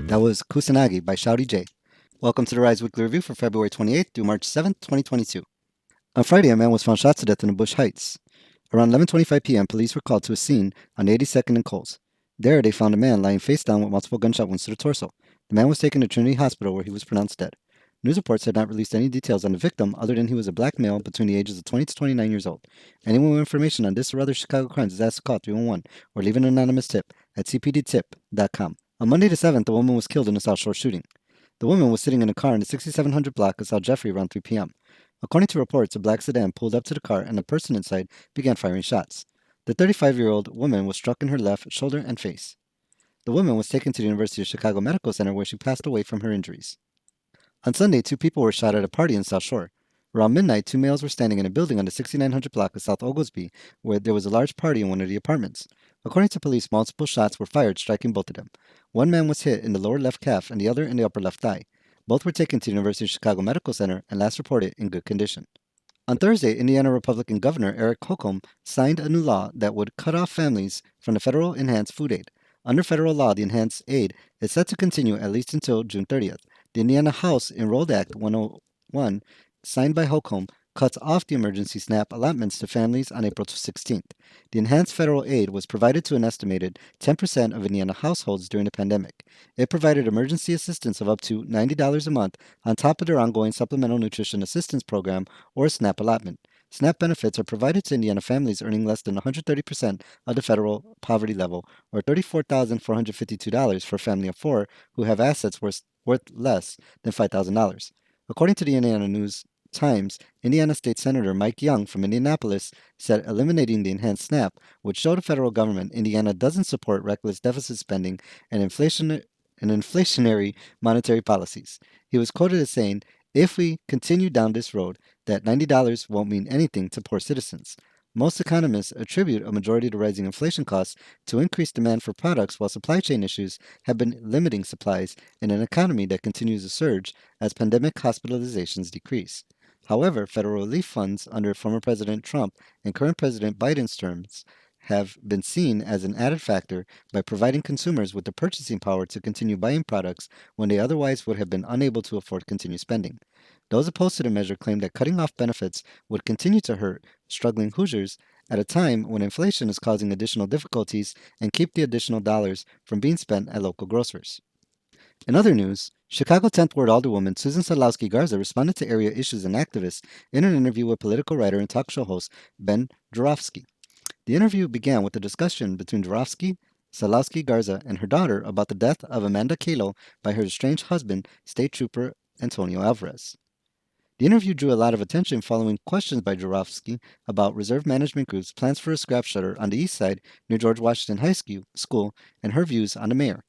That was Kusanagi by Shouty J. Welcome to the Rise Weekly Review for February 28th through March 7th, 2022. On Friday, a man was found shot to death in the Bush Heights. Around 11:25 p.m., police were called to a scene on 82nd and Coles. There, they found a man lying face down with multiple gunshot wounds to the torso. The man was taken to Trinity Hospital, where he was pronounced dead. News reports had not released any details on the victim other than he was a black male between the ages of 20 to 29 years old. Anyone with information on this or other Chicago crimes is asked to call 311 or leave an anonymous tip at cpdtip.com. On Monday the 7th, a woman was killed in a South Shore shooting. The woman was sitting in a car in the 6700 block of South Jeffrey around 3 p.m. According to reports, a black sedan pulled up to the car and the person inside began firing shots. The 35-year-old woman was struck in her left shoulder and face. The woman was taken to the University of Chicago Medical Center where she passed away from her injuries. On Sunday, 2 people were shot at a party in South Shore. Around midnight, 2 males were standing in a building on the 6900 block of South Oglesby where there was a large party in one of the apartments. According to police, multiple shots were fired, striking both of them. One man was hit in the lower left calf and the other in the upper left thigh. Both were taken to the University of Chicago Medical Center and last reported in good condition. On Thursday, Indiana Republican Governor Eric Holcomb signed a new law that would cut off families from the federal enhanced food aid. Under federal law, the enhanced aid is set to continue at least until June 30th. The Indiana House Enrolled Act 101, signed by Holcomb, cuts off the emergency SNAP allotments to families on April 16th. The enhanced federal aid was provided to an estimated 10% of Indiana households during the pandemic. It provided emergency assistance of up to $90 a month on top of their ongoing Supplemental Nutrition Assistance Program or SNAP allotment. SNAP benefits are provided to Indiana families earning less than 130% of the federal poverty level, or $34,452 for a family of 4 who have assets worth less than $5,000. According to the Indiana News Times, Indiana State Senator Mike Young from Indianapolis said eliminating the enhanced SNAP would show the federal government Indiana doesn't support reckless deficit spending and inflationary monetary policies. He was quoted as saying, "If we continue down this road, that $90 won't mean anything to poor citizens." Most economists attribute a majority of the rising inflation costs to increased demand for products, while supply chain issues have been limiting supplies in an economy that continues to surge as pandemic hospitalizations decrease. However, federal relief funds under former President Trump and current President Biden's terms have been seen as an added factor by providing consumers with the purchasing power to continue buying products when they otherwise would have been unable to afford continued spending. Those opposed to the measure claim that cutting off benefits would continue to hurt struggling Hoosiers at a time when inflation is causing additional difficulties and keep the additional dollars from being spent at local grocers. In other news, Chicago 10th Ward Alderwoman Susan Sadlowski Garza responded to area issues and activists in an interview with political writer and talk show host Ben Joravsky. The interview began with a discussion between Joravsky, Sadlowski Garza, and her daughter about the death of Amanda Kalo by her estranged husband, State Trooper Antonio Alvarez. The interview drew a lot of attention following questions by Joravsky about reserve management groups' plans for a scrap shutter on the east side near George Washington High School and her views on the mayor.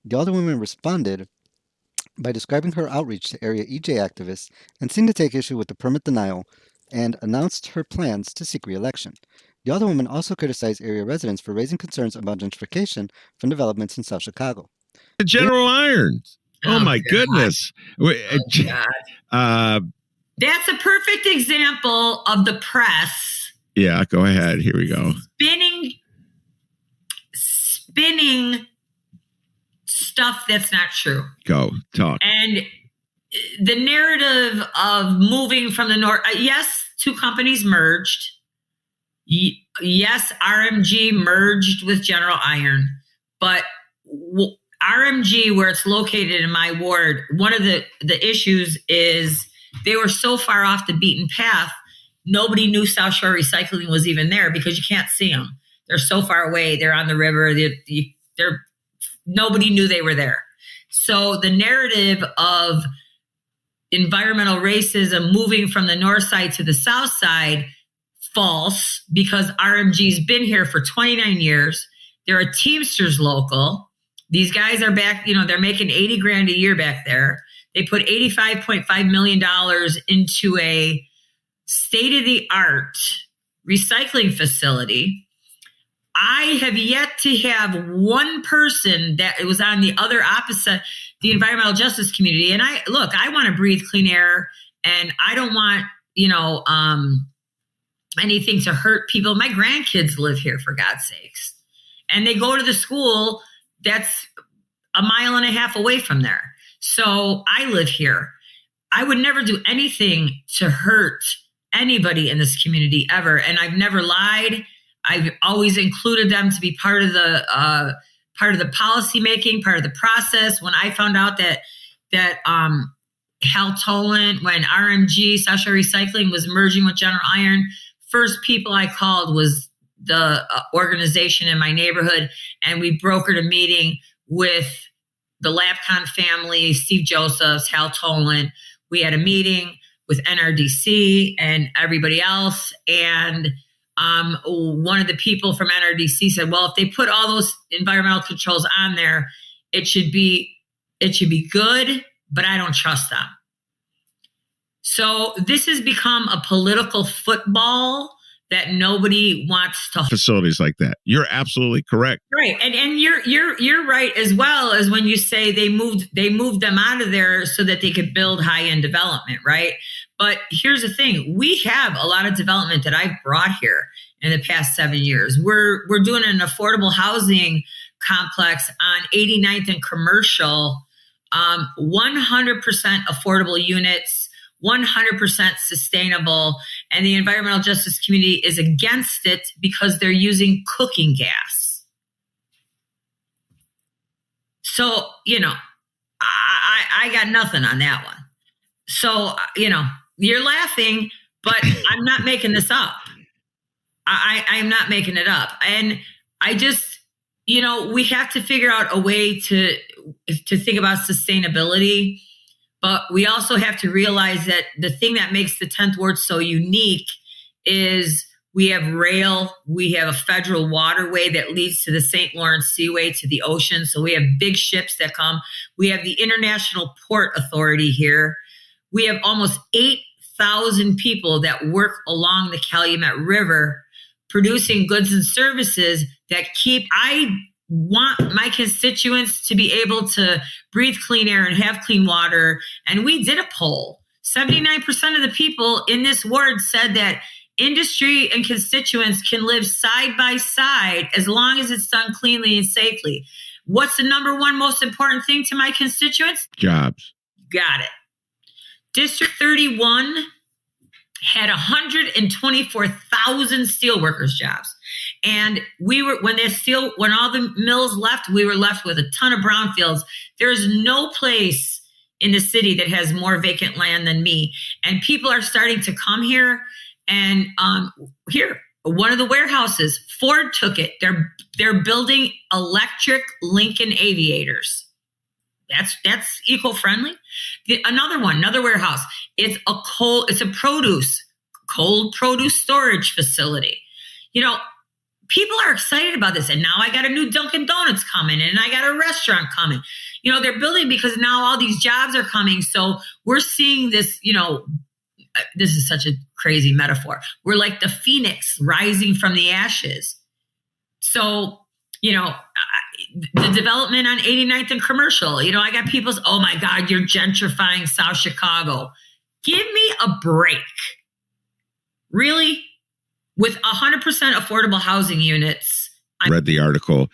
The Alderwoman responded by describing her outreach to area EJ activists and seemed to take issue with the permit denial and announced her plans to seek re-election. The Alderwoman also criticized area residents for raising concerns about gentrification from developments in South Chicago. General Irons. Oh my goodness. That's a perfect example of the press. Yeah, go ahead. Here we go. Spinning stuff that's not true. Go, talk. And the narrative of moving from the north, yes, 2 companies merged. Yes, RMG merged with General Iron, but RMG, where it's located in my ward, one of the issues is they were so far off the beaten path, nobody knew South Shore Recycling was even there because you can't see them. They're so far away. They're on the river. Nobody knew they were there. So the narrative of environmental racism moving from the north side to the south side, false, because RMG's been here for 29 years. They're a Teamsters local. These guys are back, they're making $80,000 a year back there. They put $85.5 million into a state-of-the-art recycling facility. I have yet to have one person that was on the other opposite, the environmental justice community. And I want to breathe clean air, and I don't want, anything to hurt people. My grandkids live here, for God's sakes. And they go to the school that's a mile and a half away from there. So I live here. I would never do anything to hurt anybody in this community ever. And I've never lied. I've always included them to be part of the policy making, part of the process. When I found out that Hal Toland, when RMG, South Shore Recycling, was merging with General Iron, first people I called was the organization in my neighborhood, and we brokered a meeting with the Lapcon family, Steve Josephs, Hal Toland. We had a meeting with NRDC and everybody else, and one of the people from NRDC said, well, if they put all those environmental controls on there, it should be good, but I don't trust them. So this has become a political football that nobody wants to. Facilities like that. You're absolutely correct. Right. And you're right as well, as when you say they moved them out of there so that they could build high-end development, right? But here's the thing. We have a lot of development that I've brought here in the past 7 years. We're doing an affordable housing complex on 89th and Commercial, 100% affordable units, 100% sustainable, and the environmental justice community is against it because they're using cooking gas. So, I got nothing on that one. So, you're laughing, but I'm not making this up. I'm not making it up. And I just, we have to figure out a way to think about sustainability. But we also have to realize that the thing that makes the 10th Ward so unique is we have rail, we have a federal waterway that leads to the St. Lawrence Seaway to the ocean. So we have big ships that come. We have the International Port Authority here. We have almost 8,000 people that work along the Calumet River producing goods and services that I want my constituents to be able to breathe clean air and have clean water. And we did a poll. 79% of the people in this ward said that industry and constituents can live side by side as long as it's done cleanly and safely. What's the number one most important thing to my constituents? Jobs. Got it. District 31 had 124,000 steelworkers jobs. And when all the mills left, we were left with a ton of brownfields. There's no place in the city that has more vacant land than me. And people are starting to come here. And here, one of the warehouses, Ford took it. They're building electric Lincoln Aviators. That's eco-friendly. Another warehouse. It's a cold produce storage facility. People are excited about this. And now I got a new Dunkin' Donuts coming, and I got a restaurant coming. They're building because now all these jobs are coming. So we're seeing this, this is such a crazy metaphor. We're like the phoenix rising from the ashes. So, the development on 89th and Commercial, I got people, oh my God, you're gentrifying South Chicago. Give me a break. Really? With 100% affordable housing units. I read the article.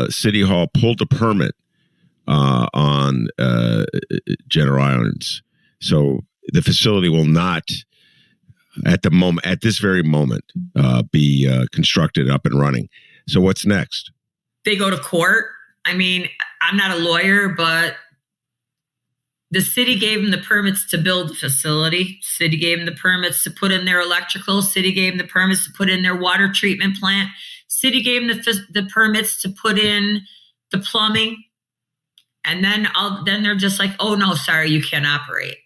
City Hall pulled a permit on General Islands. So the facility will not, at this very moment, be constructed up and running. So what's next? They go to court. I mean, I'm not a lawyer, but the city gave them the permits to build the facility. City gave them the permits to put in their electrical. City gave them the permits to put in their water treatment plant. City gave them the permits to put in the plumbing. And then they're just like, oh no, sorry, you can't operate.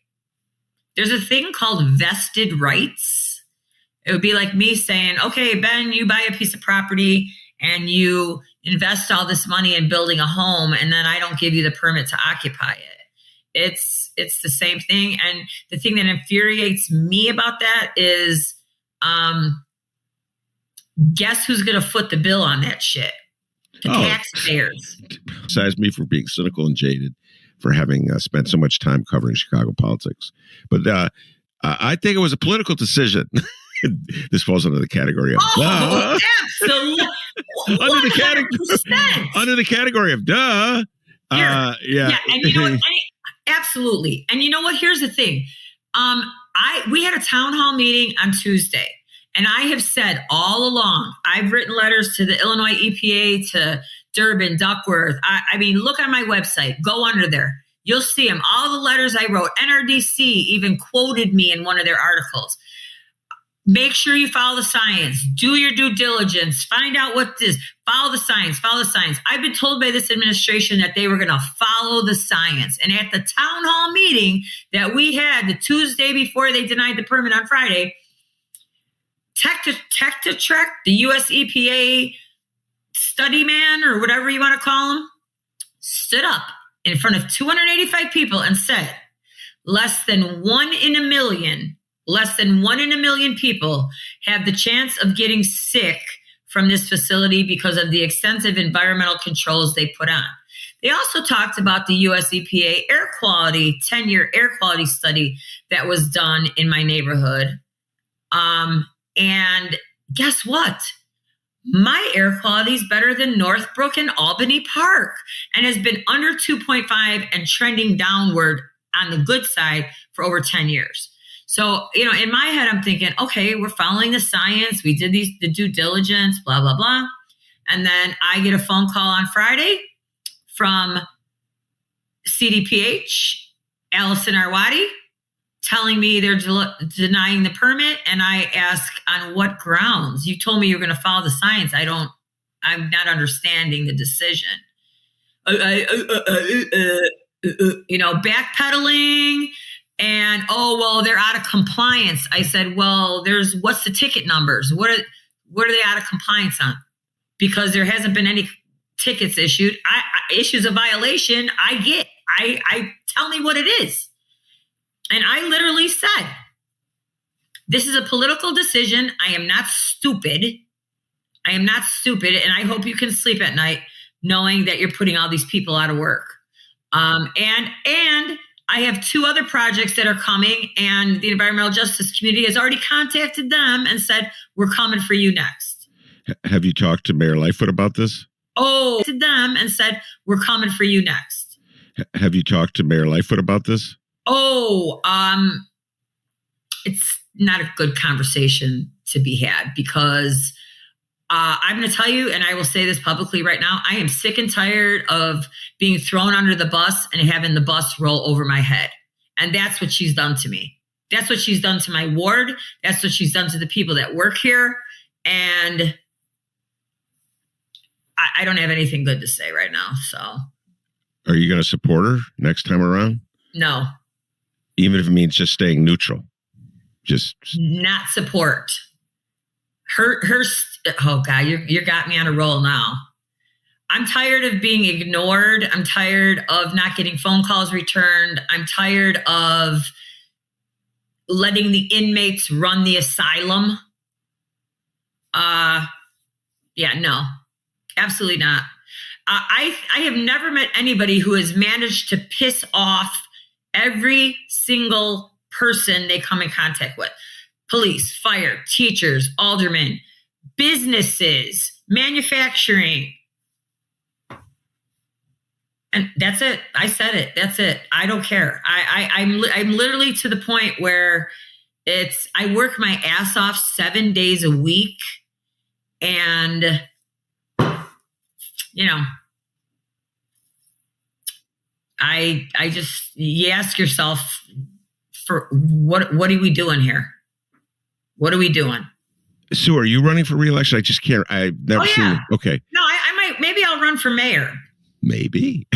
There's a thing called vested rights. It would be like me saying, okay, Ben, you buy a piece of property and you invest all this money in building a home, and then I don't give you the permit to occupy it. It's the same thing. And the thing that infuriates me about that is, guess who's going to foot the bill on that shit? The taxpayers. Besides me for being cynical and jaded, for having spent so much time covering Chicago politics. But I think it was a political decision. This falls under the category of absolutely. under the category of duh. Yeah. Yeah, and you know what? Absolutely. And you know what? Here's the thing. We had a town hall meeting on Tuesday, and I have said all along, I've written letters to the Illinois EPA, to Durbin, Duckworth. I mean, look on my website, go under there. You'll see them. All the letters I wrote. NRDC even quoted me in one of their articles. Make sure you follow the science. Do your due diligence. Find out what this is. Follow the science. Follow the science. I've been told by this administration that they were going to follow the science. And at the town hall meeting that we had the Tuesday before they denied the permit on Friday, Tech to Trek, the US EPA study man or whatever you want to call him, stood up in front of 285 people and said, less than 1 in a million people have the chance of getting sick from this facility because of the extensive environmental controls they put on. They also talked about the US EPA air quality, 10-year air quality study that was done in my neighborhood. And guess what? My air quality is better than Northbrook and Albany Park and has been under 2.5 and trending downward on the good side for over 10 years. So, you know, in my head, I'm thinking, okay, we're following the science. We did the due diligence, blah, blah, blah. And then I get a phone call on Friday from CDPH, Allison Arwadi, telling me they're denying the permit. And I ask, on what grounds? You told me you're going to follow the science. I'm not understanding the decision. Backpedaling. And, they're out of compliance. I said, well, what's the ticket numbers? What are they out of compliance on? Because there hasn't been any tickets issued. Issues a violation. I tell me what it is. And I literally said, this is a political decision. I am not stupid. And I hope you can sleep at night knowing that you're putting all these people out of work. And I have 2 other projects that are coming, and the environmental justice community has already contacted them and said, we're coming for you next. Have you talked to Mayor Lightfoot about this? To them and said, we're coming for you next. Have you talked to Mayor Lightfoot about this? It's not a good conversation to be had because I'm going to tell you, and I will say this publicly right now, I am sick and tired of being thrown under the bus and having the bus roll over my head. And that's what she's done to me. That's what she's done to my ward. That's what she's done to the people that work here. And I don't have anything good to say right now. So, are you going to support her next time around? No. Even if it means just staying neutral? Just not support. Oh God, you got me on a roll now. I'm tired of being ignored. I'm tired of not getting phone calls returned. I'm tired of letting the inmates run the asylum. No, absolutely not. I have never met anybody who has managed to piss off every single person they come in contact with. Police, fire, teachers, aldermen, businesses, manufacturing. And that's it. I said it. That's it. I don't care. I'm literally to the point where I work my ass off 7 days a week. And, you ask yourself, for what are we doing here? What are we doing? Sue, are you running for re-election? I just can't. I've never seen you. Okay. No, I might. Maybe I'll run for mayor. Maybe.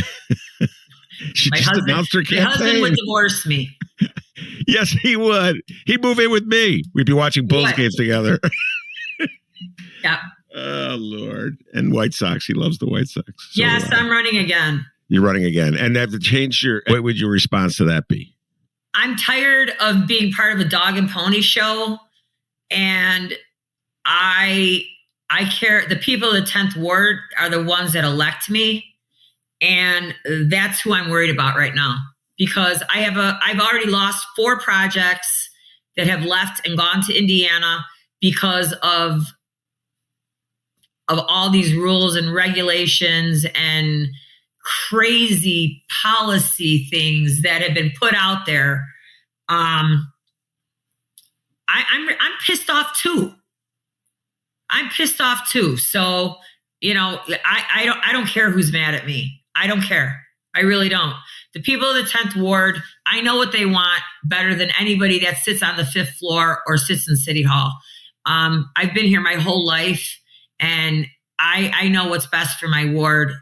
She just announced her campaign. My husband would divorce me. Yes, he would. He'd move in with me. We'd be watching Bulls games together. Yeah. Oh, Lord. And White Sox. He loves the White Sox. So yes, I'm running again. You're running again. And have to change what would your response to that be? I'm tired of being part of a dog and pony show. And I care. The people of the 10th Ward are the ones that elect me. And that's who I'm worried about right now, because I've already lost 4 projects that have left and gone to Indiana because of all these rules and regulations and crazy policy things that have been put out there, I'm pissed off too. I'm pissed off too. So, I don't care who's mad at me. I don't care. I really don't. The people of the 10th Ward, I know what they want better than anybody that sits on the 5th floor or sits in City Hall. I've been here my whole life, and I know what's best for my ward,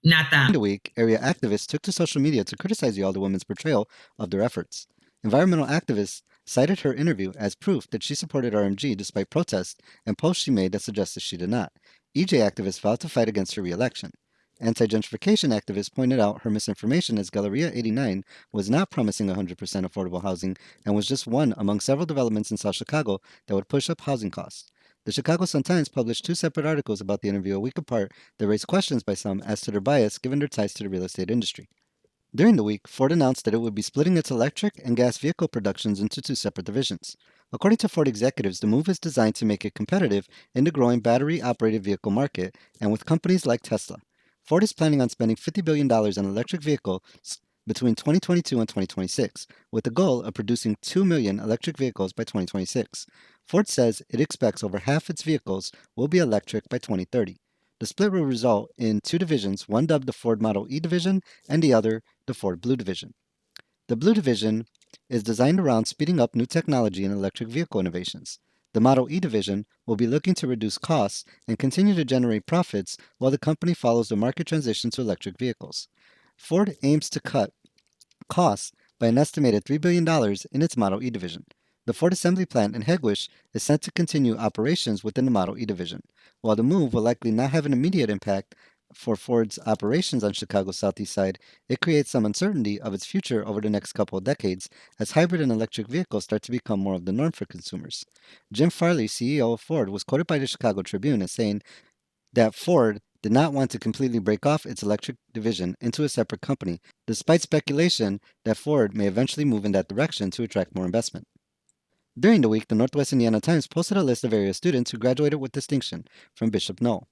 not them. During the week, area activists took to social media to criticize the Alderwoman's portrayal of their efforts. Environmental activists cited her interview as proof that she supported RMG despite protests and posts she made that suggested she did not. EJ activists vowed to fight against her re-election. Anti-gentrification activists pointed out her misinformation as Galleria 89 was not promising 100% affordable housing and was just one among several developments in South Chicago that would push up housing costs. The Chicago Sun-Times published 2 separate articles about the interview a week apart that raised questions by some as to their bias given their ties to the real estate industry. During the week, Ford announced that it would be splitting its electric and gas vehicle productions into 2 separate divisions. According to Ford executives, the move is designed to make it competitive in the growing battery-operated vehicle market and with companies like Tesla. Ford is planning on spending $50 billion on electric vehicles between 2022 and 2026, with the goal of producing 2 million electric vehicles by 2026. Ford says it expects over half its vehicles will be electric by 2030. The split will result in 2 divisions, one dubbed the Ford Model E division and the other the Ford Blue division. The Blue division is designed around speeding up new technology and electric vehicle innovations. The Model E division will be looking to reduce costs and continue to generate profits while the company follows the market transition to electric vehicles. Ford aims to cut costs by an estimated $3 billion in its Model E division. The Ford assembly plant in Hegewisch is set to continue operations within the Model E division. While the move will likely not have an immediate impact for Ford's operations on Chicago's southeast side, it creates some uncertainty of its future over the next couple of decades as hybrid and electric vehicles start to become more of the norm for consumers. Jim Farley, CEO of Ford, was quoted by the Chicago Tribune as saying that Ford did not want to completely break off its electric division into a separate company, despite speculation that Ford may eventually move in that direction to attract more investment. During the week, the Northwest Indiana Times posted a list of area students who graduated with distinction from Bishop Noll.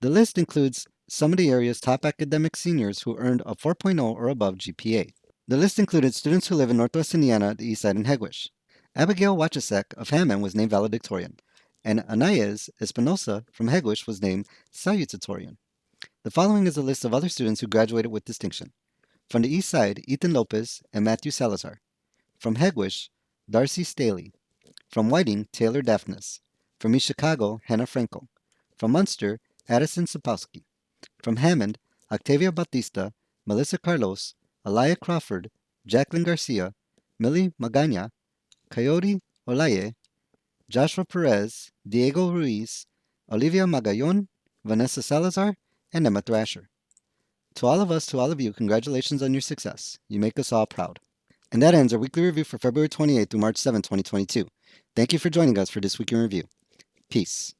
The list includes some of the area's top academic seniors who earned a 4.0 or above GPA. The list included students who live in Northwest Indiana, the East Side, and Hegewisch. Abigail Wachasek of Hammond was named valedictorian, and Anayez Espinosa from Hegewisch was named salutatorian. The following is a list of other students who graduated with distinction. From the East Side, Ethan Lopez and Matthew Salazar. From Hegewisch, Darcy Staley. From Whiting, Taylor Daphnis. From East Chicago, Hannah Frankel. From Munster, Addison Sapowski. From Hammond, Octavia Batista, Melissa Carlos, Alaya Crawford, Jacqueline Garcia, Millie Magana, Coyote Olaye, Joshua Perez, Diego Ruiz, Olivia Magallon, Vanessa Salazar, and Emma Thrasher. To all of us, to all of you, congratulations on your success. You make us all proud. And that ends our weekly review for February 28th through March 7, 2022. Thank you for joining us for this week in review. Peace.